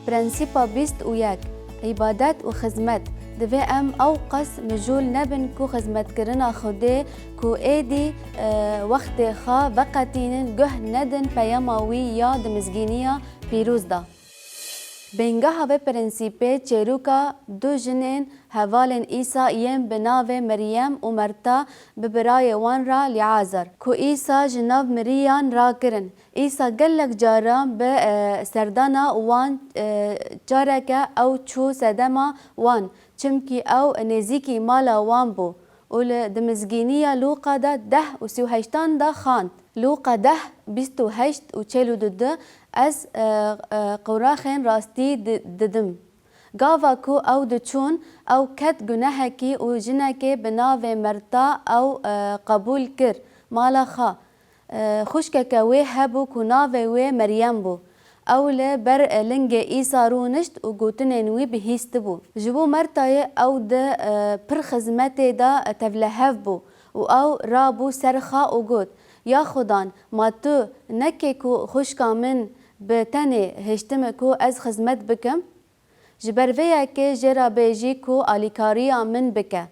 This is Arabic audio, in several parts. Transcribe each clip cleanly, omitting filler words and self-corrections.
برنسيبا بيست وياك عبادت و خدمت دوی ام او قص مجول نبن کو خدمت کرنا خوده کو ایدی وقت خا وقتین گه ندن پیاماوی یاد مزگینیا پیروز دا. بینگاه هوا پرنسیپه چروکا دو جنین حوالن ایسا یم بناو مریم و مرتا ببرای وان را لعازر کو ایسا جناب مریان را کرن ایسا گلک جاران به سردانا وان جارکه او چو سدما وان چمکی او نزیکی مالا وان بو اول دمزگینیا لوقا دا 10:38 دا خاند لوقا 10:28 و 42 از قراخین راستی ددم گاوا کو او دچون او کت گناه کی و جنکه بناو مرتا او قبول کر مالا خا خوشک کوی هبو کناو و مریم بو اول بر لنگ ایسا رونشت و گوتنین وی بهیست بو جبو مرتای او ده پر خدمت دا تفلهف بو و او رابو سرخا و گوت یا خدان ما تو نکی کو خوشکا من به تنه هشتم کو از خدمت بکم جبرویا که جرا بیجی کو آلیکاریا من بکه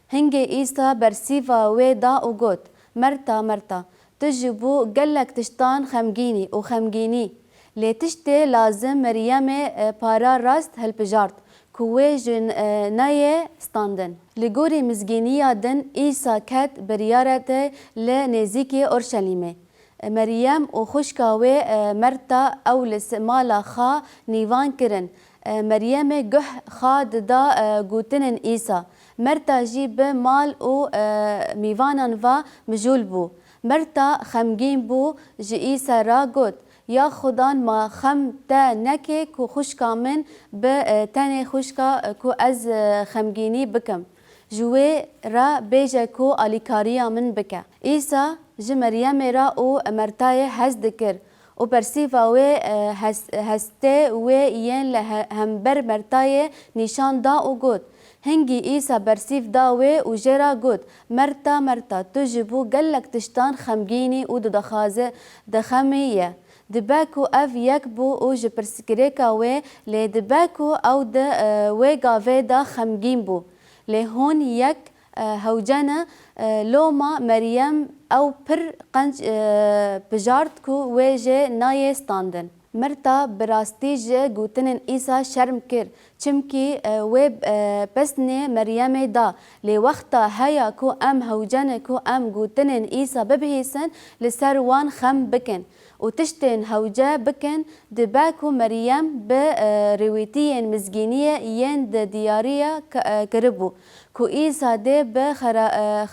هنگ ایسا برسیفا و دا و گوت مرتا تجبو گلک تشتان خمگینی و خمگینی لیتشته لازم مریم پارا راست هلپجارت کوه جنایه ستاندن لگوری مزگینی دن ایسا کت بریارت لنزیکی اورشلیمه مریم و خوشکاوه مرتا او لسمالا خا نیوان کرن مریم گه خاد دا گوتنن ایسا مرتا جی به مال و میوانان و مجول بو مرتا خمگین بو جی ایسا را گوت یا خدان ما خم تا نکه کو خوشکا من به تنه خوشکا کو از خمگینی بکم جوه را بیجه کو آلیکاریا من بکه ایسا جی مریم را او مرتای هز دکر و برسیفا و هسته و ین لهمبر مرتای نشان دا و گود هنگی ایسا برسیف داوی و جرا گود مرتا تو جبو گلک تشتان خمگینی و دخازه دخمیه دباکو اف یک بو او جپرسکریکا و لی دباکو او د و گاوه دا خمگین بو لی هون یک هوجانه لوما مریم او پر قنج بجارت کو و جه نای ستاندن مرتا براستی جه گوتنن ایسا شرم کر چمکی و پسنه مریم دا لی وقتا هیا کو ام هوجانه کو ام گوتنن ایسا ببهیسن لسر وان خم بکن و تشتین هوجا بکن دباکو مریم به رویتین مزگینیه ین د دیاریا کربو کو ایسا ده به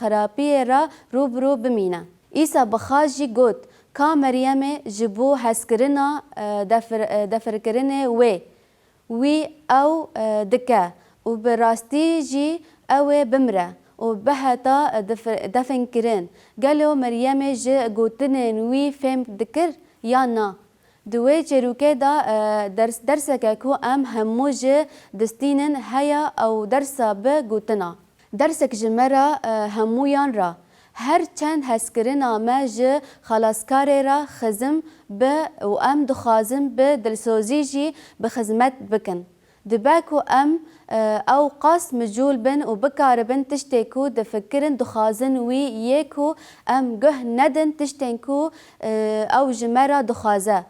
خرابی را روبرو بمینه ایسا بخاجی گوت کا مریم جبو حسکرنا دفر کرنه وی او دکه و براستی جی او بمره و بهتا دفن کرن گلو مریم جه گوتنن وی فهم دکر یا نا دوی چروکه دا درسکه کو ام همو جه دستینن هیا او درسا به گوتنا درسک جمرا همویان را هر چند هسکرین آمه جه خلاصکاره را خزم به و ام دخازم به دلسوزی جی به خزمت بکن دباکو ام او قاس مجول بن و بکار بن تشتیکو دفکرن دخازن وی یکو ام گه ندن تشتیکو او جمرا دخازه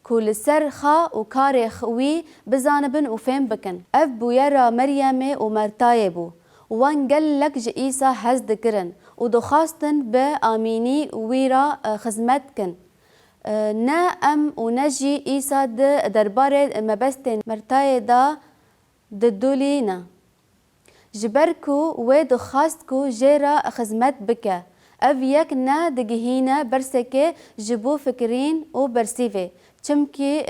کل سر خا و کار خوی بزانبن و فهم بکن اف بویرا مریم و مرتای بو وان گلک جه ایسا هز دکرن و دخواستن به آمینی ویرا خدمت کن نه ام و نجی ایسا درباره مبستن مرتای دا ددولینا جبرکو و دخواست کو جیرا خدمت بکه او یک نه دگهینا برسکه جبو فکرین و برسیوه چمکی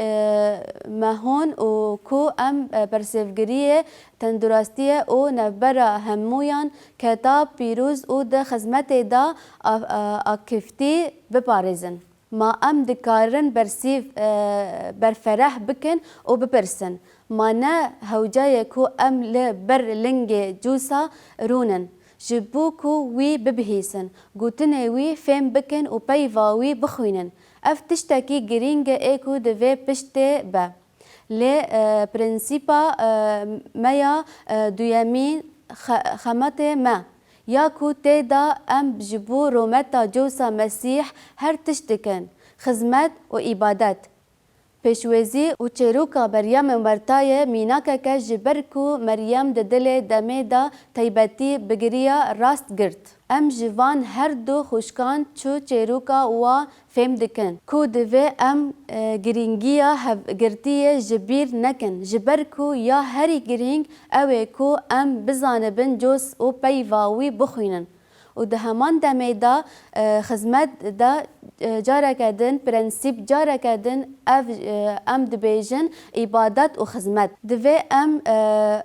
مهون و کو ام برسیفگریه تندرستیه و نبرا همویان کتاب پیروز و ده خدمت دا آکفتی بپارزن ما ام دکارن برسیف برفرح بکن و بپرسن ما نه هوجای کو ام لبر لنگ جوسا رونن جبو کو وی ببهیسن گوتنه وی فهم بکن و پیوا وی بخوینن اف تشتکی گرینگ ایکو دوی پشته با لی پرنسیپا میا دویمین خمت ما یا کو تیدا ام بجبو رومتا جوسا مسیح هر تشتکن خدمت و عبادت پیشوزی و چروکا مریم مرتای میناکا که جبرکو مریم ده دل دمه دا تیبتی بگریا راست گرد. ام جوان هر دو خوشکان چو چروکا و فهم دکن. کو دوی ام گرینگیا هف گرتی جبیر نکن. جبرکو یا هری گرینگ اوه کو ام بزانبن جوس و پیواوی بخوینن. و ده همان دمه دا خدمت دا جارا کردن پرنسیپ جارا کردن ام دبیجن عبادت و خدمت دوی ام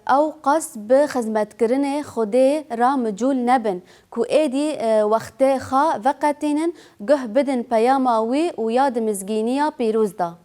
او قصد به خدمت کرن خودی را مجول نبن کو ایدی وقت خا وقتینن گه بدن پیاماوی و یاد مزگینیا پیروز دا